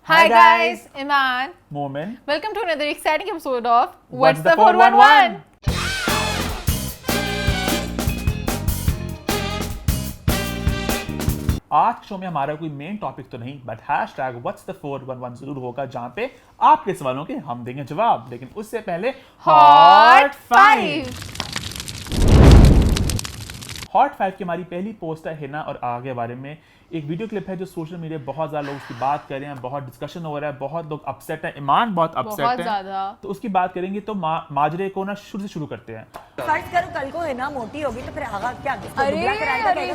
Hi guys, Iman. Moment. Welcome to another exciting episode of What's the 411? आज show में हमारा कोई main topic तो नहीं, बट हैशटैग व्हाट्स द 411 जरूर होगा, जहां पे आपके सवालों के हम देंगे जवाब। लेकिन उससे पहले Hot 5. हॉट 5 की हमारी पहली पोस्ट है हिना और आगा के बारे में। एक वीडियो क्लिप है जो सोशल मीडिया बहुत ज्यादा लोग उसकी बात कर रहे हैं, बहुत डिस्कशन हो रहा है, बहुत लोग अपसेट है। ईमान बहुत अपसेट है, तो उसकी बात करेंगे। तो माजरे को ना शुरू से शुरू करते हैं। फर्ज करो कल को हिना मोटी होगी तो फिर आगा क्या अरे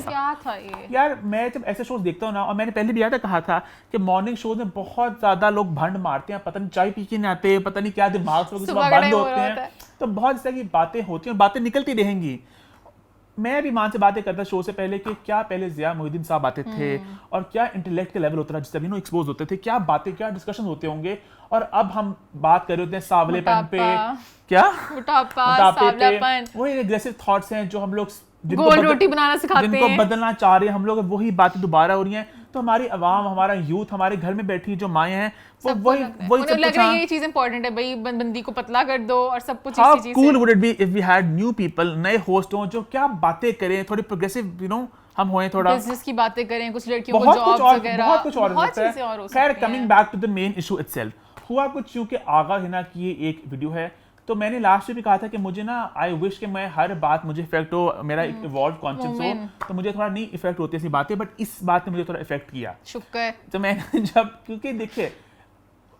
क्या था ये यार, मैं जब ऐसे शोज देखता हूँ ना, और मैंने पहले भी याद कहा था कि मॉर्निंग शोज में बहुत ज्यादा लोग भंड मारते हैं, पता नहीं चाय पी के नहीं आते, पता नहीं क्या दिमाग से बंद होते हैं, तो बहुत इस तरह की बातें होती हैं और बातें निकलती रहेंगी। मैं भी मान से बातें करता शो से पहले कि क्या पहले ज़िया मोहिउद्दीन साहब आते थे और क्या इंटेलेक्ट के लेवल होता था जिससे भी एक्सपोज होते थे, क्या बातें क्या डिस्कशन होते होंगे। और अब हम बात कर रहे होते हैं सावलेपन पे, क्या मोटापा, वही एग्रेसिव थॉट्स हैं जो हम लोग गोल रोटी बनाना सिखाते हैं, जिनको बदलना चाह रहे हैं हम लोग, वही बातें दोबारा हो रही हैं। तो हमारी आवाम, हमारा यूथ, हमारे घर में बैठी जो माएँ हैं, वो वही सब लग रहा है ये चीज इंपॉर्टेंट है भाई, बंदी को पतला कर दो और सब कुछ इसी चीज से। How cool would it be if we had new people, नए होस्ट हों जो क्या बातें करें, थोड़ी प्रोग्रेसिव हम होएं, थोड़ा बिजनेस की बातें करें, कुछ लड़कियों को जॉब्स वगैरह, बहुत कुछ और हो सकता है। खैर, coming back to the main issue itself, हुआ कुछ क्योंकि आगा हिना की ये एक वीडियो है। तो मैंने लास्ट में भी कहा था कि मुझे ना आई विश कि मैं हर बात मुझे इफेक्ट हो, मेरा एक इवॉल्व कॉन्शियस हो, तो मुझे थोड़ा नहीं इफेक्ट होती ऐसी बातें, बट इस बात ने मुझे थोड़ा इफेक्ट किया। शुक्र। तो मैंने जब, क्योंकि देखिए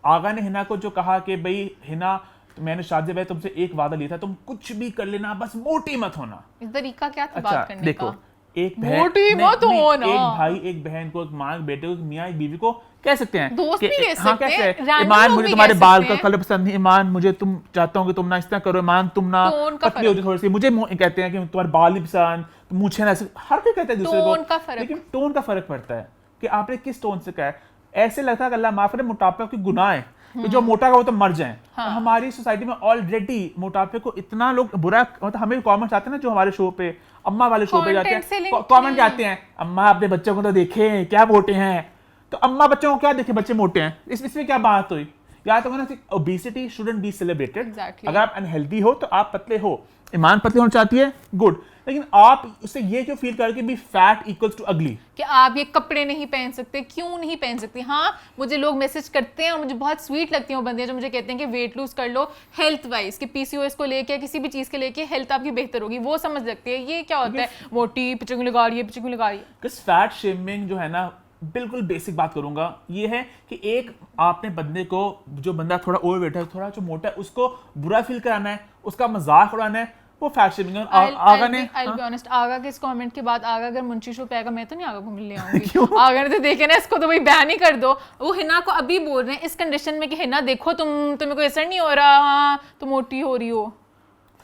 आगा ने हिना को जो कहा कि भाई हिना, मैंने शादी से तुमसे एक वादा लिया था, तुम कुछ भी कर लेना, बस मोटी मत होना। इस तरीका क्या था अच्छा, बात करने देखो, का? एक बहन, मोटी मत होना, एक भाई एक बहन को, एक माँ एक बेटे को, एक मियाँ एक बीवी को कह सकते हैं, दोस्त भी कह सकते हैं, ईमान मुझे तुम्हारे बाल का कलर पसंद नहीं, ईमान मुझे तुम चाहता हूँ कि तुम ना इस तरह करो, ईमान तुम ना पतली हो जाओ थोड़ी सी, मुझे कहते हैं कि तुम्हारे बाल नहीं पसंद, मूंछें ना, हर कोई कहता है दूसरे को, लेकिन टोन का फर्क पड़ता है कि आपने किस टोन से कहा है। ऐसे लगता है कि अल्लाह माफ करे, मोटापा की गुनाह है कि जो मोटा का वो तो मर जाए। हाँ। हमारी सोसाइटी में ऑलरेडी मोटापे को इतना लोग बुरा, मतलब हमें कमेंट्स आते हैं ना, जो हमारे शो पे, अम्मा वाले शो पे जाते हैं, कमेंट क्या आते हैं, अम्मा अपने बच्चों को तो देखे क्या मोटे हैं, तो अम्मा बच्चों को क्या देखे बच्चे मोटे हैं, इसमें क्या बात हुई? या तो ना, ओबेसिटी शुडंट बी सेलिब्रेटेड। अगर आप अनहेल्दी हो तो आप पतले हो, ईमान पतले होना चाहती है, गुड, लेकिन आप उससे ये क्यों फील करके भी फैट इक्वल्स टू अगली, कि आप ये कपड़े नहीं पहन सकते, क्यों नहीं पहन सकते? हाँ, मुझे लोग मैसेज करते हैं और मुझे बहुत स्वीट लगती हैं वो बंदे जो मुझे कहते हैं कि वेट लूज कर लो हेल्थ वाइज, कि पीसीओएस को लेके, किसी भी चीज के लेके हेल्थ आपकी बेहतर होगी, वो समझ लगती है। ये क्या होता है, मोटी पिचंग लगा रही है, पिचंग लगा रही है। फैट शेमिंग जो है ना, बिल्कुल बेसिक बात करूंगा, ये है कि एक आपने बंदे को, जो बंदा थोड़ा ओवरवेट है, थोड़ा जो मोटा है, उसको बुरा फील कराना है, उसका मजाक उड़ाना है, वो फैट शेमिंग है। आगा ने, I'll be honest, आगा के इस कमेंट के बाद आगा अगर मुंशी शो पे आएगा, मैं तो नहीं आगा को मिलने आऊंगी। आगा ने तो देखे ना, इसको तो भाई बैन ही कर दो। वो हिना को अभी बोल रहे हैं इस कंडीशन में कि हिना देखो, तुम्हें कोई असर नहीं हो रहा, तुम मोटी हो रही हो,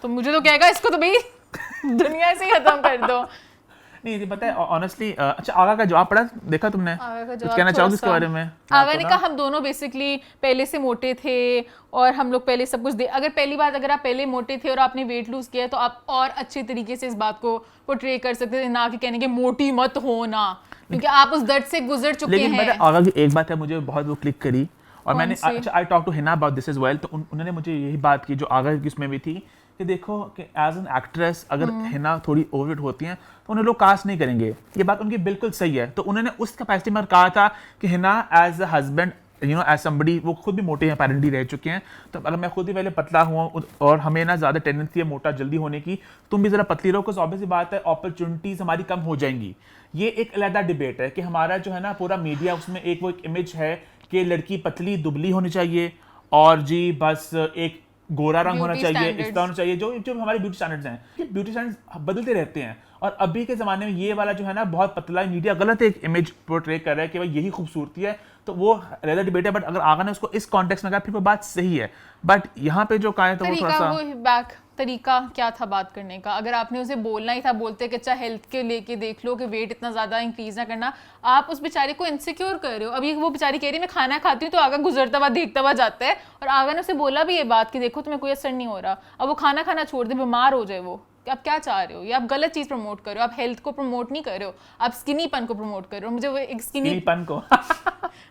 तो मुझे तो कहेगा इसको तो भाई दुनिया से खत्म कर दो। नहीं पता है ऑनेस्टली। अच्छा, आगा का जवाब पढ़ा, देखा तुमने? कुछ कहना चाहोगे इसके बारे में? आगा ने कहा हम दोनों बेसिकली पहले से मोटे थे और हम लोग पहले सब कुछ अगर पहली बात, अगर आप पहले मोटे थे और आपने वेट लूज किया तो आप और अच्छे तरीके से इस बात को पोर्ट्रे कर सकते थे, ना कि कहने के मोटी मत हो ना, क्योंकि आप उस दर्द से गुजर चुके हैं। लेकिन आगा की एक बात है मुझे बहुत वो क्लिक करी, और मैंने, अच्छा, I talk to Hina about this as well, तो उन्होंने मुझे यही बात की जो आगा की उसमें भी थी, कि देखो कि एज एन एक्ट्रेस अगर हिना थोड़ी ओवरवेट होती हैं तो उन्हें लोग कास्ट नहीं करेंगे, ये बात उनकी बिल्कुल सही है। तो उन्होंने उस कैपेसिटी में कहा था कि Hina as a husband, you know, as somebody, वो खुद भी मोटे हैं, पेरेंटली रह चुके हैं, तो अगर मैं खुद ही पहले पतला हुआ और हमें ना ज़्यादा टेंडेंसी है मोटा जल्दी होने की, तुम भी ज़रा पतली रहो, कुछ ऑब्वियस बात है अपॉर्चुनिटीज़ हमारी कम हो जाएंगी। ये एक अलग डिबेट है कि हमारा जो है ना पूरा मीडिया, उसमें एक वो एक इमेज है कि लड़की पतली दुबली होनी चाहिए और जी बस एक गोरा रंग होना चाहिए, इस तरह होना चाहिए, जो हमारे ब्यूटी स्टैंडर्ड्स हैं। ब्यूटी स्टैंडर्ड्स बदलते रहते हैं, और अभी के ज़माने में ये वाला जो है ना बहुत पतला, मीडिया गलत एक इमेज पोर्ट्रे कर रहा है कि भाई यही खूबसूरती है, तो वो अलग डिबेट है। बट अगर आगा ने उसको इस कॉन्टेक्स्ट में कहा, फिर वो बात सही है, बट यहाँ पे जो कहा है तो वो थोड़ा सा तरीका क्या था बात करने का? अगर आपने उसे बोलना ही था, बोलते कि अच्छा हेल्थ के लेके देख लो कि वेट इतना ज्यादा इंक्रीज ना करना, आप उस बेचारे को इनसिक्योर कर रहे हो। अभी वो बेचारी कह रही है मैं खाना खाती हूँ, तो आगा गुजरता हुआ देखता हुआ जाता है, और आगा ने उसे बोला भी ये बात कि देखो तुम्हें कोई असर नहीं हो रहा, अब वो खाना खाना छोड़ दे, बीमार हो जाए वो, आप क्या चाह रहे हो? ये आप गलत चीज प्रमोट कर रहे हो, आप हेल्थ को प्रमोट नहीं कर रहे हो, आप स्किनीपन को प्रमोट कर रहे हो। मुझे वो एक स्किनीपन को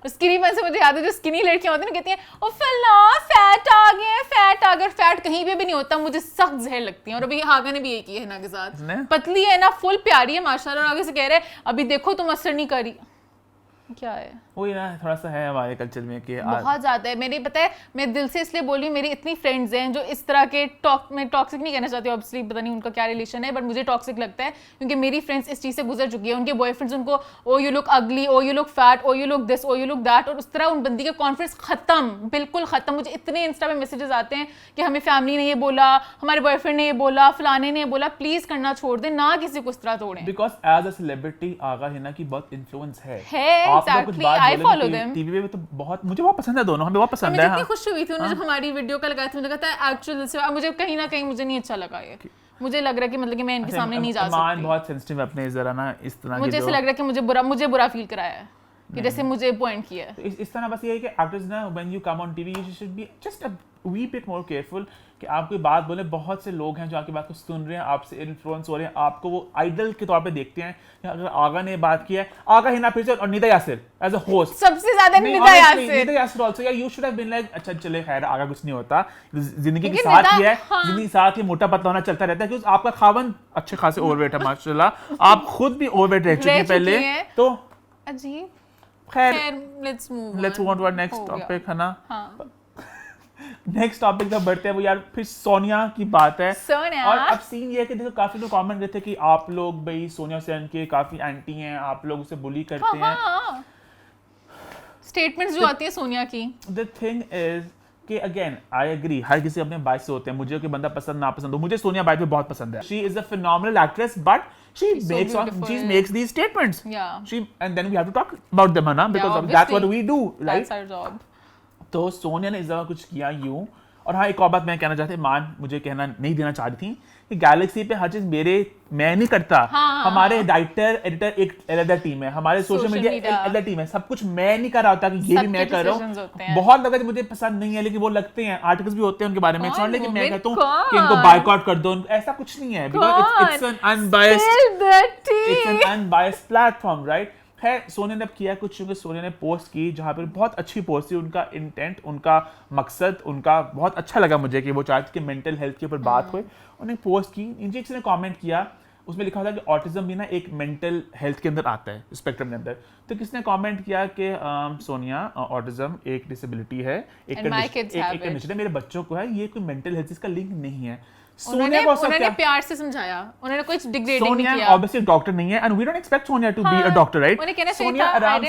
स्किनीपन से मुझे याद है जो स्किनी लड़कियां होती हैं ना, कहती हैं ओ फला फैट आ गया, फैट आ गया। फैट कहीं पे भी नहीं होता, मुझे सख्त जहर लगती है। और अभी आगा ने भी यही किया है ना के साथ, पतली है ना, फुल प्यारी है माशाल्लाह, और आगे से कह रहे हैं अभी देखो तुम असर नहीं करी। क्या है वही ना, थोड़ा सा है हमारे कल्चर में कि बहुत ज्यादा है। मेरी पता है, मैं दिल से इसलिए बोल रही हूँ, मेरी इतनी फ्रेंड्स हैं जो इस तरह के मैं टॉक्सिक नहीं कहना चाहती, ऑब्वियसली पता नहीं उनका क्या रिलेशन है, बट मुझे टॉक्सिक लगता है क्योंकि मेरी फ्रेंड्स इस चीज से गुजर चुकी है। उनके बॉयफ्रेंड्स उनको ओ you look ugly, oh you look fat, oh you look this, oh you look that, और उस तरह उन बंदी का कॉन्फिडेंस खत्म, बिल्कुल खत्म। मुझे इतने इंस्टा पे मैसेजेस आते हैं कि हमें फैमिली ने ये बोला, हमारे बॉयफ्रेंड ने ये बोला, फलाने ने ये बोला। प्लीज करना छोड़ दें ना, किसी को इस तरह तोड़ें। बिकॉज एज अ सेलिब्रिटी आगा हिना की बहुत इन्फ्लुएंस है। Exactly, I follow them. TV पे तो बहुत, मुझे बहुत पसंद है, दोनों हमें बहुत पसंद मुझे है। इतनी खुशी हुई थी उन्होंने जब हमारी वीडियो कल लगाया था, मुझे लगता है एक्चुअल से मुझे कहीं ना कहीं मुझे नहीं अच्छा लगा ये। मुझे लग रहा है कि मतलब कि मैं इनके सामने नहीं जा सकती। बहुत सेंसिटिव अपने जरा ना इस तरह मुझे ऐसा लग रहा है कि मुझे बुरा फील कराया है कि जैसे मुझे पॉइंट किया है। इस तरह बस ये है कि एक्टर्स ना when you come on TV you should be just a wee bit more careful कि आप कोई बात बोले। बहुत से लोग हैं जो आपकी बात को सुन रहे हैं, आपसे इन्फ्लुएंस हो रहे हैं, आपको वो आइडल के तौर पे देखते हैं। अगर आगा ने बात किया है, आगा हिना फिर से, और Nida Yasir as a host सबसे ज्यादा निदा यासिर आल्सो, या you should have been like अच्छा चले खैर आगा कुछ नहीं होता, जिंदगी के साथ ही है, जिंदगी के साथ ही मोटा पतला होना चलता रहता है। क्योंकि आपका खावन अच्छे खासे ओवरवेट है माशाल्लाह, आप खुद भी ओवरवेट रह चुके हैं पहले, तो अजीब। खैर let's move on to our next topic, है ना। हाँ। नेक्स्ट टॉपिक जब बढ़ते हैं वो यार फिर सोनिया की बात है। सोनिया। और अब सीन ये है कि देखो काफी लोग कमेंट करते हैं कि आप लोग भाई सोनिया सेन के काफी एंटी हैं, आप लोग उसे बुली करते हैं। स्टेटमेंट्स जो आती है सोनिया की। द थिंग इज कि अगेन आई एग्री, हर किसी अपने बाइस से होते हैं। मुझे कोई बंदा पसंद ना पसंद हो, मुझे सोनिया बाइट बहुत पसंद है। She is a phenomenal actress, but she makes these statements. Yeah. And then we have to talk about them, है ना, because that's what we do, right? That's our job. तो सोनिया ने इस दफा कुछ किया यूं। और हाँ, एक और बात मैं कहना चाहती हूँ, मान मुझे कहना नहीं देना चाह रही थी कि गैलेक्सी पे हर चीज मैं नहीं करता। हमारे राइटर एडिटर एक अलग टीम है, हमारे सोशल मीडिया एक अलग टीम है, सब कुछ मैं नहीं कर रहा होता कि ये भी मैं कर रहा हूँ। बहुत लगा मुझे पसंद नहीं है, लेकिन वो लगते हैं, आर्टिकल्स भी होते हैं उनके बारे में, लेकिन मैं कहता हूँ कि इनको बायकॉट कर दो, ऐसा कुछ नहीं है, because it's an unbiased platform, right. है सोनिया ने अब किया कुछ, क्योंकि सोनिया ने पोस्ट की जहाँ पर बहुत अच्छी पोस्ट थी, उनका इंटेंट, उनका मकसद, उनका बहुत अच्छा लगा मुझे कि वो चाहती कि मेंटल हेल्थ के ऊपर बात हुई। उन्होंने पोस्ट की, नीचे किसी ने कमेंट किया, उसमें लिखा था कि ऑटिज्म भी ना एक मेंटल हेल्थ के अंदर आता है, स्पेक्ट्रम के अंदर। तो किसने कमेंट किया कि सोनिया ऑटिज्म एक डिसेबिलिटी है, एक कंडीशन है, मेरे बच्चों को है, ये कोई मेंटल हेल्थ इसका लिंक नहीं है। उन्होंने प्यार से समझाया, उन्होंने कुछ डिग्रेडिंग नहीं किया। ऑब्वियसली डॉक्टर नहीं है, and we don't expect Sonia to be a doctor, right. Sonia आराम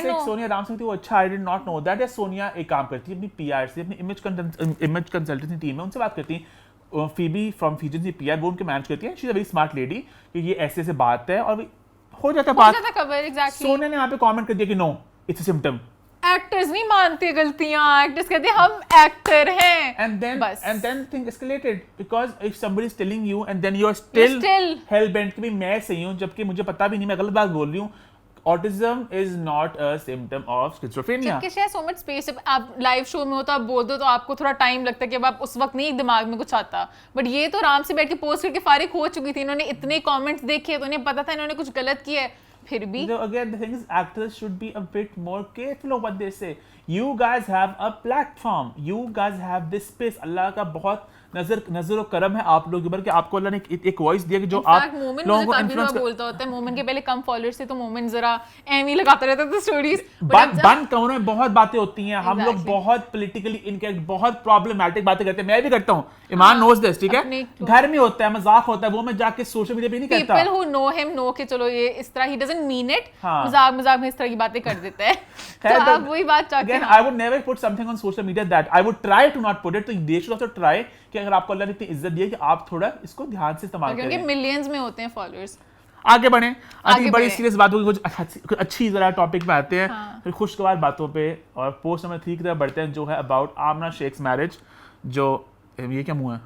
से थी, वो अच्छा, I did not know that. Sonia एक काम करती है अपनी पीआर से, अपनी इमेज कंसल्टेंसी टीम है, उनसे बात करती है। फीबी फ्रॉम फीजेंसी पीआर, वो उनके मैनेज करती है। She is a very smart lady कि ये ऐसे ऐसे बात है, और हो जाता बात। सोनिया ने यहाँ पे कमेंट कर दिया कि no it's a symptom. Actors नहीं मानते गलतियां, एक्टर्स कहते हैं हम एक्टर हैं, and then thing escalated because if somebody is telling you and then you are still hell bent कि मैं सही हूं, जबकि मुझे पता भी नहीं, मैं गलत बात बोल रही हूं। Autism is not a symptom of schizophrenia. जबकि शायद so much space, आप लाइव शो में हो तो आप बोल दो तो आपको थोड़ा टाइम लगता है कि अब आप उस वक्त नहीं दिमाग में कुछ आता, बट ये तो आराम से बैठ के पोस्ट करके फारिग हो चुकी थी। इन्होंने इतने कमेंट्स देखे तो इन्हें पता था इन्होंने कुछ गलत किया है, फिर भी। So again, the thing is, actors should be a bit more careful of what they say. You guys have a platform. You guys have this space. अल्लाह का बहुत नजर और करम है आप लोगों के ऊपर कि आपको अल्लाह ने एक वॉइस दिया कि जो आप लोगों को इन्फ्लुएंस बोलता होता है। मोमेंट के पहले कम फॉलोअर्स थे तो मोमेंट जरा एमी लगाता रहता था स्टोरीज। बंद कमरों में बहुत बातें होती हैं, हम लोग बहुत पॉलिटिकली इनकरेक्ट, बहुत प्रॉब्लमेटिक बातें करते हैं, मैं भी करता हूं, ईमान नोज दिस, ठीक है। घर में होता है, मजाक होता है, वो मैं जाके सोशल मीडिया पे नहीं करता। People who know him know कि चलो ये इस तरह, ही डजंट मीन इट, मजाक में इस तरह की बातें कर देता है। तो आप वही बात चाहते हैं। I would never put something on social media that I would try to not put it. तो दे शुड आल्सो ट्राई कि अगर आपको अल्लाह ने इतनी इज्जत दी है कि आप थोड़ा इसको ध्यान से इस्तेमाल करें, क्योंकि मिलियंस में होते हैं फॉलोअर्स। आगे बढ़े, आगे बड़ी सीरियस बात होगी, कुछ अच्छी जरा टॉपिक पे आते हैं, फिर खुशगवार बातों पे। और पोस्ट नंबर 3 की तरफ बढ़ते हैं, जो है अबाउट आमना शेख्स मैरिज। जो ये क्या मुंह है,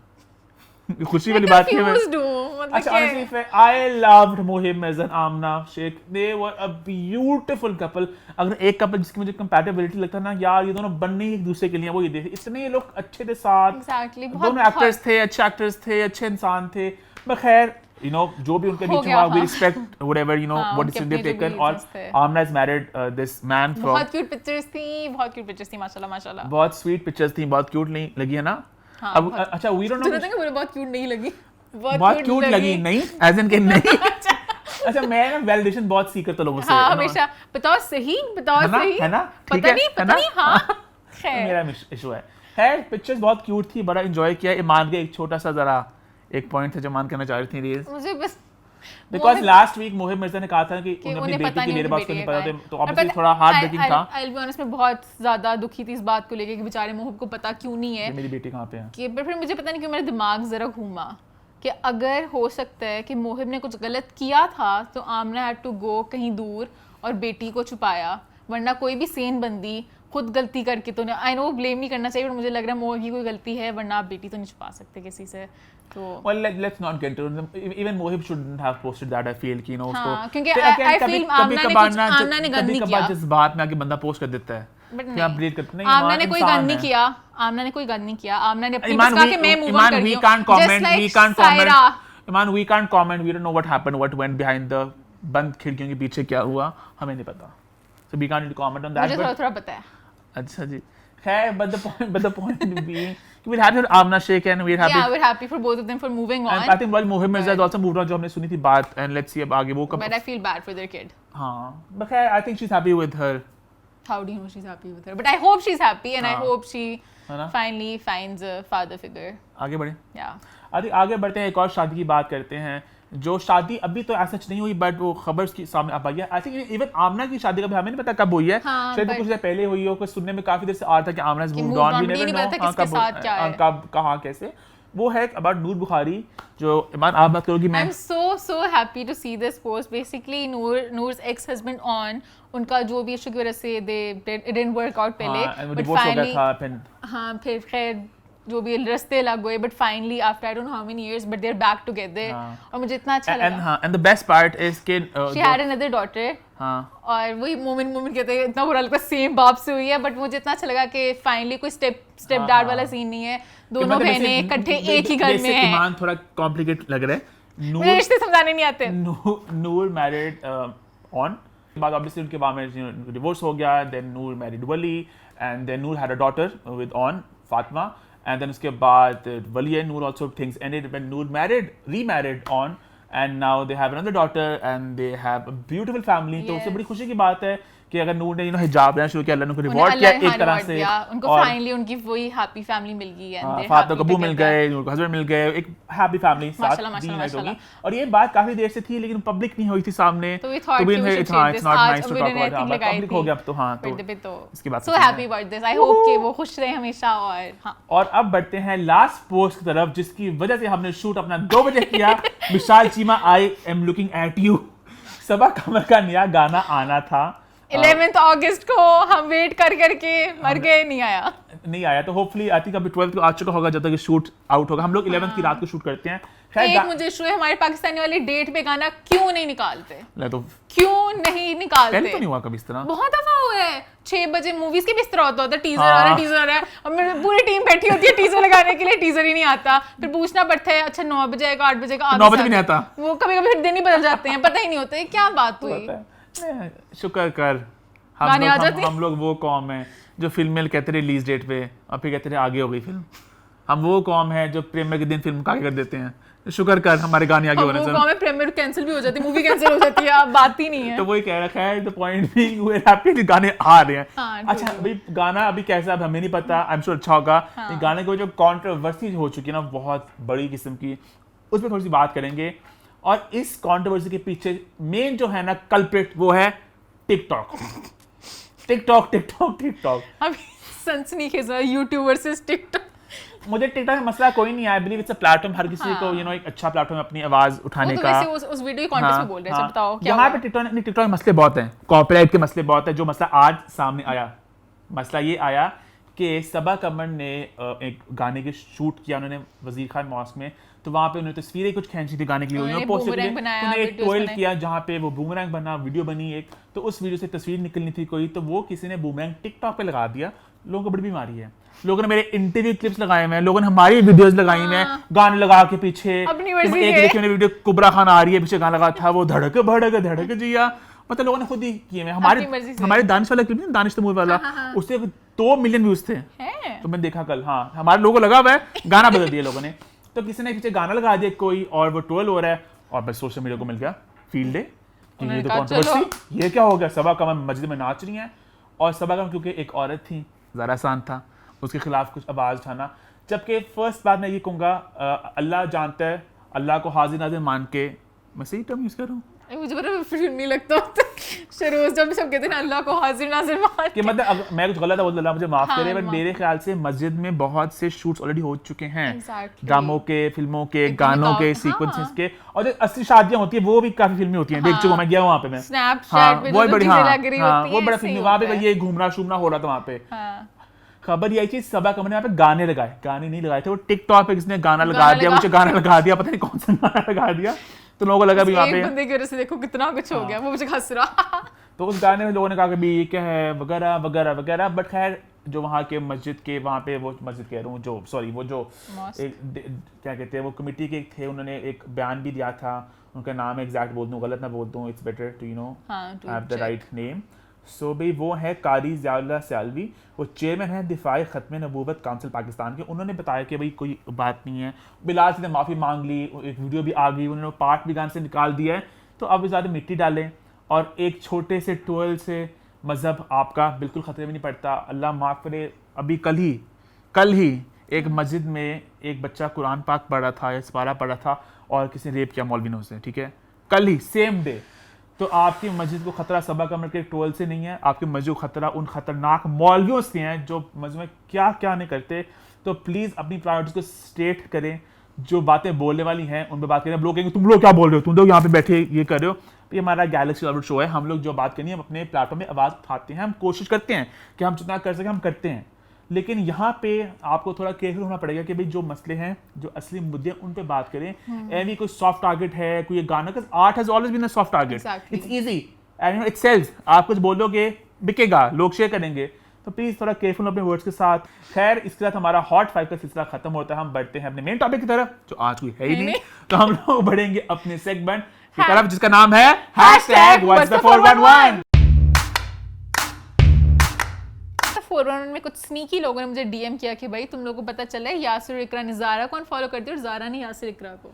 खुशी वाली बात है। अच्छा, honestly, I loved Mohim as an Amna Sheikh. They were a beautiful couple. अगर एक कपल जिसकी मुझे compatibility लगता है ना, यार ये दोनों बनने ही एक दूसरे के लिए, वो ये देखे, इतने ये लोग अच्छे थे साथ। दोनों एक्टर्स थे, अच्छे एक्टर्स थे, अच्छे इंसान थे। खैर you know जो भी उनके हो बीच में गया, हुआ, we हाँ। respect whatever you know हाँ, what उनके decision they've अपने जो taken. भी और reasons थे। Amna has married this man from बहुत क्यूट पिक्चर्स थी माशाल्लाह। बहुत स्वीट पिक्चर्स थी, बहुत क्यूट नहीं लगी है ना? हाँ, अब बहुत- अच्छा we don't सुना know था कि मुझे बहुत क्यूट नहीं लगी, बहुत क्यूट लगी नहीं as in कि नहीं अच्छा मैं ना वैलिडेशन बहुत सीख करता लोगों से हाँ you know, हमेशा बताओ सही है ना? ठीक पता है, नहीं है ना? हाँ तो खैर मेरा इशू है। खैर पिक्चर्स बहुत क्यूट थी, बड़ा एंजॉय किया। ईमान के एक छोटा सा जरा एक पॉइंट था जो मान करना चाह रही थी रील्स, मुझे बस because last week Mohib Mirza ने कहा था कि कि उन्हें अपनी उन्हें बेटी पता की नहीं डेट उनकी बॉक्स को नहीं बेटी है पता कहाँ था, तो है। ऑब्वियसली थोड़ा हार्ट ब्रेकिंग था I'll be honest, मैं बहुत ज्यादा दुखी थी इस बात को लेके कि बेचारे मोहिब को पता क्यों नहीं कि है मेरी बेटी कहाँ पे है। कि पर फिर मुझे पता नहीं क्यों मेरा दिमाग जरा घूमा कि अगर हो सकता है कि मोहिब ने कुछ गलत किया था तो आमना हैड टू गो कहीं दूर और बेटी को छुपाया, वरना कोई भी सेन बंदी खुद गलती करके तो नहीं, आई नो ब्लेम नहीं करना चाहिए, पर मुझे लग रहा है मोहिब की कोई गलती है, वरना आप बेटी तो नहीं छुपा सकते किसी से। तो Well, let's not get into it. Even Mohib shouldn't have posted that. I feel कि you know हाँ, उसको क्योंकि फिर I again feel कभी आमना ने कभार कुछ- ना आमना ने गंद नहीं कभी कभार किया। जिस बात में आके बंदा पोस्ट कर देता है बट कि आप ब्रेक करते नहीं, आमना ईमान ने कोई इंसान गंद नहीं है। किया, आमना ने कोई गंद नहीं किया, आमना ने अपनी Iman, बस कहा कि मैं मूव ऑन Iman, कर we रही हूँ, can't comment, we can't comment. Saira. Iman, we can't comment. We don't know what happened, what went behind the बंद खिड़कियों के पीछे क्या हुआ, हमें नहीं पता. So we can't comment on that. मुझे but- थोड़ा थोड़ा पता है। अच्छा जी, खैर but the point being we're happy with Amna Sheikh and we're happy. Yeah, we're happy for both of them for moving on. And I think while Mohib Mirza has also moved on, जो हमने सुनी थी बात, and let's see अब आगे वो कब. But I feel bad for their kid. हाँ, but खैर I think she's happy with her. How do you know she's happy with her? But I hope she's happy and I हाँ. hope she है ना? finally finds a father figure. आगे बढ़े. Yeah. आगे बढ़ते हैं, एक और शादी की बात करते हैं जो शादी अभी तो ऐसा नहीं हुई बट वो खबर की सामने आ पाई है। आई थिंक इवन आमना की शादी का भी हमें नहीं पता कब हुई है, हाँ, शायद कुछ देर पहले हुई हो, कुछ सुनने में काफी देर से आ रहा था कि आमना कि moved moved on, on, we भी नेवर नहीं नो पता किसके साथ क्या है। कब कहाँ कैसे। वो है अबाउट नूर बुखारी, जो ईमान आप बात करोगी। मैं I'm so happy to see this post. Basically, Noor's ex-husband on उनका जो भी इशू की वजह से it didn't work out पहले, but डिवोर्स हो गया finally था फिर हाँ फिर खैर जो भी रास्ते लग गए, but finally after I don't know how many years, but they're back together. हाँ. और मुझे इतना अच्छा एंड लगा। हाँ, and the best part is कि She had another daughter. हाँ और वही मोमेंट कहते हैं, इतना बुरा लगता है सेम बाप से हुई है, बट मुझे इतना अच्छा लगा कि फाइनली कोई स्टेप हाँ, डैड हाँ. वाला सीन नहीं है, कि दोनों मतलब बहनें वैसे इकट्ठे एक ही घर में बेसिक हैं। ईमान थोड़ा कॉम्प्लिकेट लग रहा है। मुझे रिश्ते समझाने नहीं आते। नूर मैरिड ऑन, बाद ऑब्वियसली उनके बाद में डिवोर्स हो गया, then Noor married Wali and then Noor had a daughter with Aun Fatima, and then उसके बाद Wali and Noor also things ended when Noor remarried Aun, and now they have another daughter and they have a beautiful family. तो उससे बड़ी खुशी की बात है कि अगर नूर ने हिजाब लेना शुरू किया, अल्लाह ने उनको रिवॉर्ड किया एक तरह से, उनको और फाइनली उनकी वही हैप्पी फैमिली मिल गई है, फातिमा को अबू मिल गए, नूर को हस्बैंड मिल गए, एक हैप्पी फैमिली साथ माशाल्लाह, दी माशाल्लाह, होगी। और ये बात काफी देर से थी लेकिन पब्लिक नहीं हुई थी सामने, तो we thought we should हाँ share इट्स this. नॉट आज नाइस टू अमीर टॉक ने अबाउट, I think लगाई पब्लिक थी हो गया अब तो। हाँ, तो birthday पे, तो इसकी बात so happy about this. I hope कि वो खुश रहे हमेशा। और हाँ, और अब बढ़ते हैं लास्ट पोस्ट की तरफ, जिसकी वजह से हमने शूट अपना 2 बजे किया। Vishal Cheema, I am looking at you. Saba Qamar का नया गाना आना था 11th अगस्त को, हम वेट कर करके मर गए, नहीं आया। तो होपफुली आई थिंक अभी 12th को आ चुका होगा जब तक ये शूट आउट होगा। हम लोग 11th की रात को शूट करते हैं। एक मुझे इशू है, हमारे पाकिस्तानी वाले डेट पे गाना क्यों नहीं निकालते, तो क्यों नहीं पहले निकालते? तो नहीं हुआ कभी इस तरह। बहुत दफा हुआ है, 6 बजे मूवीज के भी इस तरह होता है, टीजर आ रहा है, टीजर आ रहा है, और मेरी पूरी टीम बैठी होती है टीजर लगाने के लिए, टीजर ही नहीं आता, फिर पूछना पड़ता है अच्छा 9 बजे आएगा, 8 बजे का, 9 बजे भी नहीं आता। वो कभी कभी दिन ही बदल जाते हैं, पता ही नहीं होता है क्या बात हुई। शुक्र कर गाने आ जाते हैं। हम लोग वो कौम है जो फिल्म में कहते रहे रिलीज डेट पे और फिर कहते रहे आगे हो गई फिल्म। हम वो कौम है जो प्रीमियर के दिन फिल्म आगे कर देते हैं। शुक्र कर हमारे गाने आगे होने वो से। कौन है, प्रीमियर कैंसिल भी हो जाती है, मूवी कैंसिल हो जाती है, अब बात ही नहीं है। तो वही कह रखा है, the point being we are happy कि गाने आ रहे हैं। हाँ, अच्छा भाई गाना अभी कैसा अब हमें नहीं पता, आई एम श्योर अच्छा होगा। हाँ। गाने को जो कंट्रोवर्सी हो चुकी है ना बहुत बड़ी किस्म की, उस पर थोड़ी सी बात करेंगे। और इस कंट्रोवर्सी के पीछे मेन जो है ना कल्प्रिट, वो है टिकटॉक। टिकटॉक अभी सनसनी खेज यूट्यूब वर्सेस टिकटॉक। मुझे टिकटॉक में मसला कोई नहीं है, I believe it's a platform, हर किसी को यू नो एक अच्छा प्लेटफॉर्म अपनी आवाज उठाने का। वो तो उस वीडियो कॉन्टेस्ट में बोल रहे हैं, बताओ क्या यहाँ हुआ? पे टिकटॉक में मसले बहुत हैं, कॉपीराइट के मसले बहुत हैं। जो मसला आज सामने आया, मसला ये आया कि सबा कमर ने एक गाने के शूट किया उन्होंने वजीर खान मॉस्क में, तो वहाँ पे उन्होंने तस्वीरें कुछ खींची थी गाने के लिए, उन्होंने पोस्ट के लिए, boomerang बनाया, उन्होंने एक videos टोयल बनाए। किया जहाँ पे वो बूमरैंग बना, वीडियो बनी एक, तो उस वीडियो से तस्वीर निकलनी थी कोई, तो वो किसी ने बूमरैंग टिकटॉक पे लगा दिया। लोगों को बड़ी बीमारी है। लोगों ने मेरे इंटरव्यू क्लिप्स लगाए हुए हैं, लोगों ने हमारी वीडियोस लगाई हुई हैं गाने लगा के पीछे। अपनी मर्जी एक के। देखिए मैंने वीडियो कुबरा खान आ रही है पीछे गाना लगा था, वो धड़क भड़क धड़क जिया, मतलब लोगों ने खुद ही किए हैं। अपनी मर्जी से। हमारे दानिश वाला क्लिप, दानिश तमूर वाला, उससे 2 मिलियन व्यूज थे, है तो मैंने देखा कल। हाँ, हमारे लोगों लगा हुआ है, गाना बदल दिया लोगों ने, तो किसी ने पीछे गाना लगा दिया कोई, और वो ट्रोल हो रहा है, और बस सोशल मीडिया को मिल गया फील्ड डे कि ये तो कंट्रोवर्सी, ये क्या हो गया, सबा कमर मस्जिद में नाच रही हैं। और सबा कमर क्योंकि एक औरत थी, ज़रा आसान था उसके खिलाफ कुछ आवाज़ उठाना। जबकि फर्स्ट बात मैं ये कहूँगा, अल्लाह जानता है, अल्लाह को हाजिर नाजिर मान के, मैं सही टर्म यूज़ कर रहा हूँ मुझे बड़ा नहीं लगता शरोज, जब सब कहते हैं ना अल्लाह को हाजिर नाजिर मान कि मतलब अगर मैं कुछ गलत है बोल, अल्लाह मुझे माफ हाँ, करे, बट मेरे ख्याल से मस्जिद में बहुत से शूट्स ऑलरेडी हो चुके हैं, Exactly. ड्रामों के, फिल्मों के, गानों के, हाँ। सीक्वेंसेस के, और जो असली शादियां होती है वो भी काफी फिल्मी होती हैं। देख चुका हूं, मैं गया हूं वहां पे, मैं स्नैपचैट पे वो जो बड़ी, चीजें हाँ लग रही हाँ, होती वो हैं बड़ा ऐसे फिल्मी, ही वहां पे होता है। ये घूमना शूमना हो रहा था वहां पे। हाँ। खबर ये आई थी सबा कमर ने वहां पे गाने लगाए, गाने नहीं लगाए थे, वो टिकटॉक पे किसने गाना लगा दिया, मुझे गाना लगा दिया, पता नहीं कौन सा गाना लगा दिया, तो लोगों को लगा भी वहां एक पे, बंदे की वजह से देखो कितना कुछ हो गया, वो मुझे हंस रहा। तो उस गाने में लोगों ने कहा कि भी ये क्या है वगैरह वगैरह वगैरह। बट खैर जो वहाँ के मस्जिद के, वहाँ पे वो मस्जिद कह रहा हूँ, जो सॉरी वो जो एक क्या कहते हैं वो कमेटी के थे, उन्होंने एक बयान भी दिया था, उनका नाम एग्जैक्ट बोल दूँ, गलत ना बोल दूँ, it's better to you know have the right name. So भाई वो है कारी ज़ियाउल्लाह सियालवी, वो चेयरमैन है दिफाई ख़त्म नबूवत काउंसिल पाकिस्तान के। उन्होंने बताया कि भाई कोई बात नहीं है, बिलाल से माफ़ी मांग ली, एक वीडियो भी आ गई, उन्होंने पार्ट भी गाने से निकाल दिया है, तो अब ज़्यादा मिट्टी डालें, और एक छोटे से ट्वेल से मज़हब आपका बिल्कुल ख़तरे में नहीं पड़ता, अल्लाह माफ़ करे। अभी कल ही एक मस्जिद में एक बच्चा कुरान पाक पढ़ रहा था या सिपारा पढ़ रहा था, और किसी ने रेप किया मौलवी ने उसे, ठीक है, कल ही सेम डे। तो आपकी मस्जिद को खतरा सबा कमर के ट्वेल से नहीं है, आपकी मस्जिद को खतरा उन खतरनाक मौलवियों से है जो मस्जिद में क्या क्या नहीं करते। तो प्लीज़ अपनी प्रायोरिटीज को स्टेट करें, जो बातें बोलने वाली हैं उन पर बात करें। अब लोग कहेंगे तुम लोग क्या बोल रहे हो, तुम लोग यहाँ पे बैठे ये कर रहे हो। ये हमारा गैलेक्सी ऑर्बिट शो है, हम लोग जो बात करनी है हम अपने प्लेटफॉर्म में आवाज़ उठाते हैं, हम कोशिश करते हैं कि हम जितना कर सकें हम करते हैं, लेकिन यहाँ पे आपको थोड़ा केयरफुल होना पड़ेगा कि भाई जो मसले हैं, जो असली मुद्दे हैं, उन पे बात करें। एवी कोई सॉफ्ट टारगेट है, कोई गाना का, art has always been a soft target, it's easy and it sells. आप कुछ बोलोगे बिकेगा, लोग शेयर करेंगे, तो प्लीज थोड़ा केयरफुल अपने वर्ड्स के साथ। खैर इसके साथ हमारा हॉट 5 का सिलसिला खत्म होता है, हम बढ़ते हैं अपने मेन टॉपिक की तरफ, जो आज कोई है ही नहीं। तो हम लोग बढ़ेंगे अपने सेगमेंट की तरफ, जिसका नाम है #What'sThe411। 411 में कुछ स्नीकी लोगों ने मुझे डीएम किया कि भाई तुम लोगों को पता चला है यासिर इकरा ने ज़ारा को अनफॉलो कर दिया और ज़ारा ने यासिर इकरा को।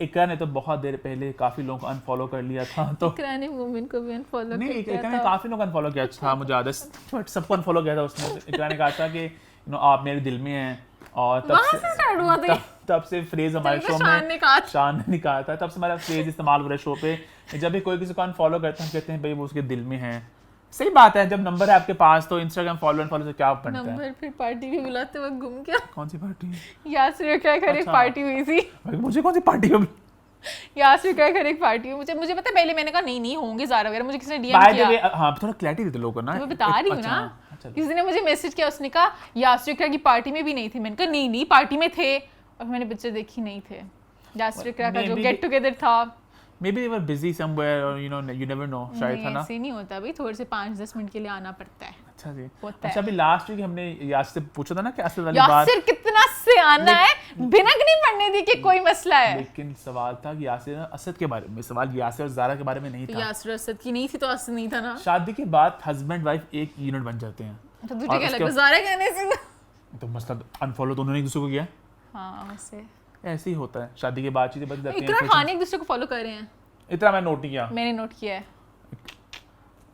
इकरा ने तो बहुत देर पहले काफी लोगों को अनफॉलो कर लिया था, तो इकरा ने मोमिन को भी अनफॉलो नहीं, कर दिया इकरा ने था। काफी लोग अनफॉलो किया था, मुझे याद है, सबको अनफॉलो किया था उसने। इकरा ने कहा था कि यू नो आप मेरे दिल में हैं, और वहाँ से start हुआ था ये? तब से फ्रेज हमारे शो शान ने कहा में शान ने कहा था, तब से हमारा फ्रेज इस्तेमाल हो रहा है शो पे। जब भी कोई किसी को अनफॉलो करता है, कहते हैं भाई वो उसके दिल में है। सही बात है, जब नंबर है आपके पास तो इंस्टाग्राम फॉलो से क्या बनता है। नंबर फिर पार्टी भी बुलाते वक्त घूम गया। कौन सी पार्टी? यासिर इकरा घर एक अच्छा। पार्टी हुई थी, भाई मुझे कौन सी पार्टी में? यासिर इकरा घर एक पार्टी हुई, मुझे पता है, पहले मैंने कहा नहीं होंगे ज़ारा वगैरह, मुझे किसी ने डीएम बाय द किया। वे, हाँ थोड़ा क्लैरिटी देते लोगों को ना, तो मैं बता रही हूँ ना, अच्छा। किसी ने मुझे मैसेज किया, उसने कहा यासिर इकरा की पार्टी में भी नहीं थे। मैंने कहा नहीं पार्टी में थे, और मैंने पिक्चर देखी नहीं थे। यासिर इकरा का जो Maybe गेट टुगेदर था, Maybe they were busy somewhere, or you know, you never know, शायद था नहीं ना। ऐसे नहीं होता भाई, थोड़े से 5-10 मिनट के लिए आना पड़ता है। अच्छा जी। होता है। अच्छा अभी लास्ट वीक हमने यासिर से पूछा था ना कि असल वाली बात, यासिर कितना से आना है, भिनक नहीं पड़ने दी कि कोई मसला है। लेकिन सवाल था कि यासिर असद के बारे में, सवाल यासिर और ज़ारा के बारे में नहीं तो था। यासिर असद की नहीं थी तो असद नहीं था ना। शादी के बाद हस्बैंड वाइफ एक यूनिट बन जाते हैं, तो तुझे और क्या उसके- लगा ज़ारा कहने से? तो मसला अनफॉलो तो उन्होंने एक दूसरे को किया, हाँ वैसे ऐसे ही होता है, शादी के बाद चीजें बदल जाती इकरा हैं। खान एक दूसरे को फॉलो कर रहे हैं, इतना मैं नोट नहीं किया। मैंने नोट किया है।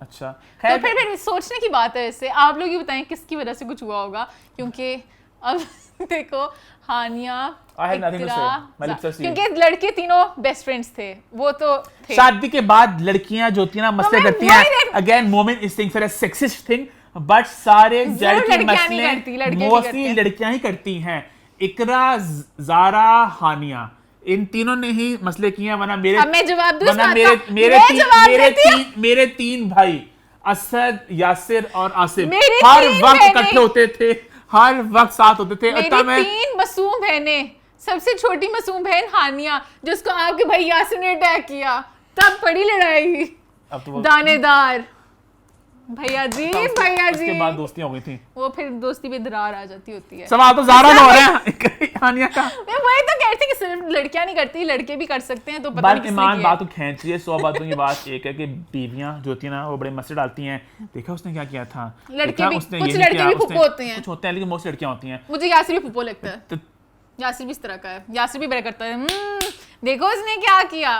अच्छा तो फिर सोचने की बात है इससे, आप लोग ही बताएं किसकी वजह से कुछ हुआ होगा, क्योंकि अब देखो हानिया, I have nothing to say. Iqra, My lips are sealed. क्योंकि लड़के तीनों बेस्ट फ्रेंड्स थे, वो तो थे। शादी के बाद लड़कियां जो होती हैं ना मसले मैं करती वही हैं, again moment is thing for a sexist thing, but सारे जरूर जेड के लड़कियां नहीं मसले करती, लड़के भी मोस्टली करते हैं। लड़कियां ही करती हैं। इकरा, ज़ारा, हानिया, इन तीनों ने ही मसले किए हैं, वरना मेरे अब मैं जवाब दूं इस वरना बात मेरे का? मेरे मैं तीन जवाब मेरे देती हूँ। मेरे तीन भाई असद, यासिर और आसिफ मेरी हर तीन वक्त बहनें। इकट्ठे होते थे, हर वक्त साथ होते थे। मेरी इतना मैं 3 मासूम बहनें, सबसे छोटी मासूम बहन हानिया, जिसको आपके भाई यासिर ने अटैक किया, तब पड़ी लड़ाई अब तो वो दानेदार। भैया जी उसके बाद दोस्तियां हो गई थी। वो फिर दोस्ती पे दरार आ जाती होती है। सवाल तो ज़्यादा हो रहा है हानिया का। मैं वही तो कह रही थी कि सिर्फ लड़कियां नहीं करती, लड़के भी कर सकते हैं, तो पता नहीं किसने ईमान किया बात तो खींच रही है। 100 बातों की बात एक है कि बीवियां जो होती है ना वो बड़े मसले डालती हैं। देखा उसने क्या किया था, लड़के देखा भी, उसने कुछ ये लड़के किया, भी उसने- फुप्पो होते हैं। कुछ होते हैं लेकिन मोस्ट लड़कियां होती हैं। मुझे यासिर भी फुप्पो लगता है, तो यासिर भी इस तरह का है, यासिर भी बड़ा करता है। देखो इसने क्या किया।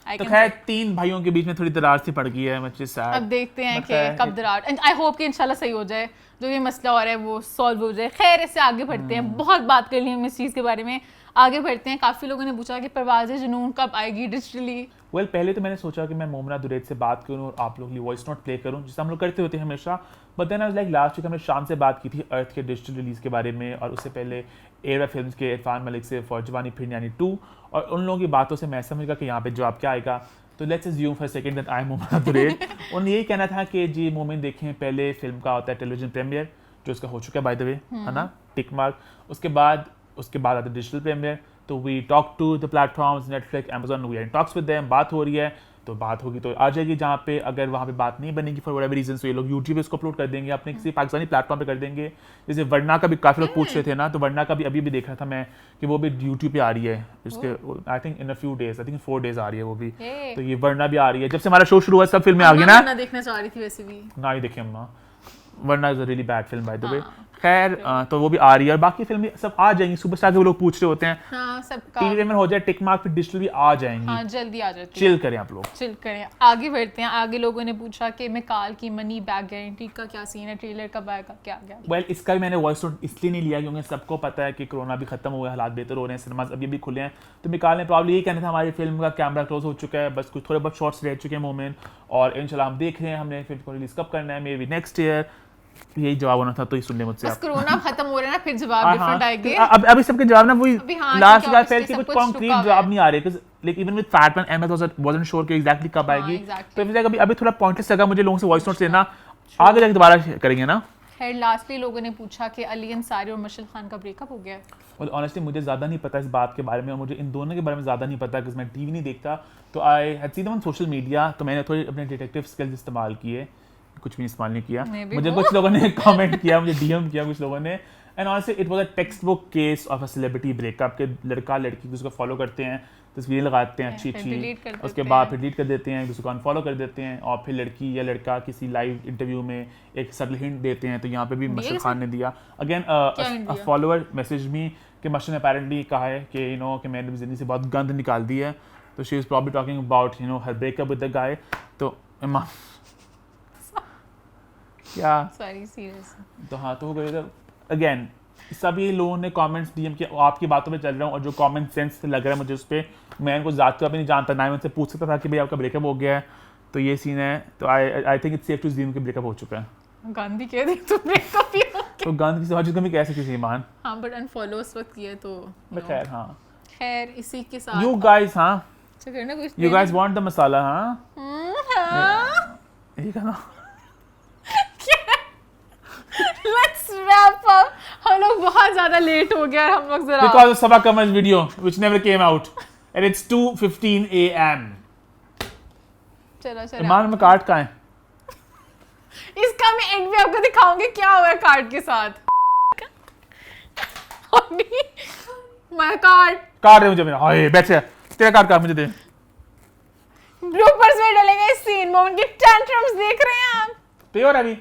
तो खैर 3 भाइयों के बीच में थोड़ी दरार सी पड़ गई है, मुझे सैड। अब देखते हैं कि कब दरार, आई होप कि इंशाल्लाह सही हो जाए, जो ये मसला हो रहा है वो सॉल्व हो जाए। खैर इससे आगे बढ़ते हैं, बहुत बात कर ली हम इस चीज़ के बारे में, आगे बढ़ते हैं। काफ़ी लोगों ने पूछा कि परवाज़ जुनून कब आएगी डिजिटली। वेल पहले तो मैंने सोचा कि मैं मोमना दुरैद से बात करूं और आप लोगों के लिए वॉइस नोट प्ले करूं, जिसे हम लोग करते होते हैं हमेशा। But then I like last week हमने शाम से बात की थी अर्थ के डिजिटल रिलीज़ के बारे में, और उससे पहले एरा फिल्म्स के इरफान मलिक से फॉर जवानी फिर यानी 2, और उन लोगों की बातों से मैं समझ गया कि यहाँ पे जवाब क्या आएगा। तो let's assume for second that I am मोमिन दुरैद। उन्होंने यही कहना था कि जी मोमिन देखें, पहले फिल्म का होता है टेलीविजन प्रीमियर, जो उसका हो चुका है बाय द वे, है ना, टिक मार्क। उसके बाद आता है डिजिटल प्रीमियर। तो we talk to the platforms, Netflix, Amazon, we are in talks with them, बात हो रही है। तो बात होगी तो आ जाएगी जहाँ पे, अगर वहाँ पे बात नहीं बनेगी फॉर व्हाटएवर रीजन, तो ये लोग यूट्यूब पे इसको अपलोड कर देंगे, अपने किसी पाकिस्तानी प्लेटफॉर्म पे कर देंगे। जैसे वरना का भी काफ़ी लोग पूछ रहे थे ना, तो वरना का भी अभी भी देख रहा था मैं कि वो भी यूट्यूब पे आ रही है। उसके I think in a few days, I think 4 days आ रही है वो भी। तो ये वरना भी आ रही है। जब से हमारा शो शुरू हुआ सब फिल्में आ गई ना। देखना चाह रही थी वैसे भी, ना ही देखे अम्मा, वरना is a really bad film by the way. खैर तो वो भी आ रही है, और बाकी फिल्में सब आ जाएंगी। सुपरस्टार के वो लोग पूछ रहे होते हैं, हाँ सबका टीवी में हो जाए टिक मार्क, फिर डिजिटल भी आ जाएंगी। हाँ जल्दी आ जाती है। चिल करें आप लोग, चिल करें, आगे बढ़ते हैं। आगे लोगों ने पूछा कि मिकाल की मनी बैक गारंटी का क्या सीन है, ट्रेलर कब आएगा, क्या गया। वेल इसका भी मैंने वॉइस नोट इसलिए नहीं लिया क्योंकि सबको पता है कि कोरोना भी खत्म हुआ है, हालात बेहतर हो रहे हैं, सिनेमाज अभी भी खुले हैं। तो मिकाल ने प्रॉब्लम यही कहना था हमारी फिल्म का कैमरा क्लोज हो चुका है, बस कुछ थोड़े बहुत शॉर्ट्स रह चुके हैं मोमेंट, और इंशाल्लाह हम देख रहे हैं हमने फिल्म को रिलीज कब करना है, मे बी नेक्स्ट ईयर। यही जवाब होना था, तो ही सुन ले मुझसे। बस कोरोना खत्म हो रहा है ना, फिर जवाब डिफरेंट आएंगे। अब अभी सबके जवाब ना वही लास्ट का फैल के कुछ कुछ कॉन्क्रीट रुका जवाब नहीं आ रहे, like even with fatman MS wasn't sure कि एग्जैक्टली कब आएगी। तो इस अभी थोड़ा पॉइंटलेस लगा मुझे लोगों से वॉइस नोट्स लेना, आगे जाके दोबारा करेंगे ना। खैर लास्टली लोगों ने पूछा कि अली अंसारी और मशल खान का ब्रेकअप हो गया है। वेल ऑनेस्टली मुझे ज़्यादा नहीं पता इस बात के बारे में, और मुझे इन दोनों के बारे में ज़्यादा नहीं पता क्योंकि मैं टीवी नहीं देखता। तो I had seen on social media, तो मैंने थोड़ी अपने डिटेक्टिव स्किल्स इस्तेमाल किए, कुछ भी इस्तेमाल नहीं किया। मुझे कुछ लोगों ने कमेंट किया, मुझे डीएम किया कुछ लोगों ने, and honestly it was a text book case of a celebrity breakup के लड़का लड़की दूसरे को फॉलो करते हैं, तस्वीरें लगाते हैं अच्छी अच्छी, उसके बाद फिर डिलीट कर देते हैं, दूसरे को अनफॉलो कर देते हैं, और फिर लड़की या लड़का किसी लाइव इंटरव्यू में एक सबल हिंट देते हैं। तो यहाँ पे भी मशल खान ने दिया अगेन फॉलोअर मैसेज मी कि मशल ने अपेरेंटली कहा है कि कि मैंने जिंदगी से बहुत गंद निकाल दी है। तो she is probably talking about her breakup with the guy. तो क्या सॉरी सीरियस। तो हाँ, तो हो गई। तो अगेन सभी लोगों ने कमेंट्स डीएम किया, आपकी बातों पे चल रहा हूँ, और जो कॉमन सेंस लग रहा है मुझे उस पर, मैं उनको ज़्यादा भी नहीं जानता, ना ही उनसे पूछ सकता था कि भाई आपका ब्रेकअप हो गया है। तो ये सीन है। तो I think it's safe to assume कि ब्रेकअप हो चुका है। गांधी कह दे तो ब्रेकअप ही हो तो गांधी किसी चीज़ को भी कह सकती थी ईमान। हाँ बट अनफॉलो उस वक्त किया तो खैर हाँ, खैर इसी के साथ यू गाइस, हाँ करना कुछ यू गाइस वांट द मसाला, हाँ यही कहना। Let's wrap up. हम लोग बहुत ज़्यादा लेट हो गया और हम लोग ज़रा Because of Sabah Kamal's video which never came out and it's 2:15 AM. चलो ईमान में कार्ड कहाँ है? इसका मैं एंड में आपको दिखाऊंगी क्या हुआ कार्ड के साथ। मैं कार्ड दे मुझे मेरा, हाय बैठ जा, तेरा कार्ड मुझे दे। ब्लूपर्स में डालेंगे इस सीन में, उनकी टेंट्रम्स देख रहे हैं आप। प्योर अभी।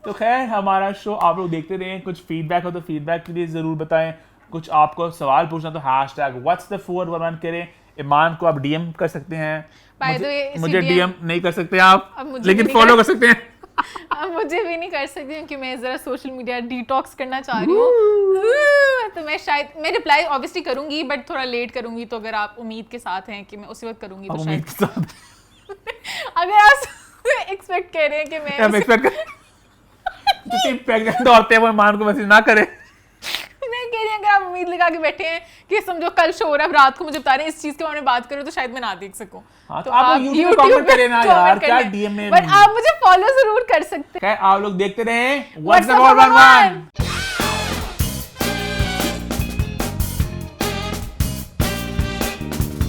तो खैर हमारा शो आप लोग देखते रहें, कुछ फीडबैक हो तो फीडबैक के लिए ज़रूर बताएं, कुछ आपको सवाल पूछना तो #What'sThe411 करें। ईमान को आप डीएम कर सकते हैं, मुझे डीएम नहीं कर सकते आप, लेकिन फॉलो कर सकते हैं। अब मुझे भी नहीं कर सकती क्योंकि मैं ज़रा सोशल मीडिया डिटॉक्स करना चाह रही हूँ। तो मैं रिप्लाई ऑब्वियसली करूँगी बट थोड़ा लेट करूँगी। तो अगर आप उम्मीद के साथ हैं कि मैं उसी वक्त करूँगी तो शायद अगर आप एक्सपेक्ट कर रहे हैं कि मैं प्रेग्नेंट औरतें वो ईमान को मैसेज ना करें। मैं कह रही हूँ अगर आप उम्मीद लगा के बैठे हैं कि समझो कल शो हो रहा है, रात को मुझे बता रहे हैं इस चीज के बारे में बात करो तो शायद मैं ना देख सकूं। हाँ, तो आप YouTube पे कमेंट करें ना यार, क्या डीएम में, बट आप मुझे फॉलो जरूर कर सकते हैं। आप लोग देखते रहें व्हाट्स द 411।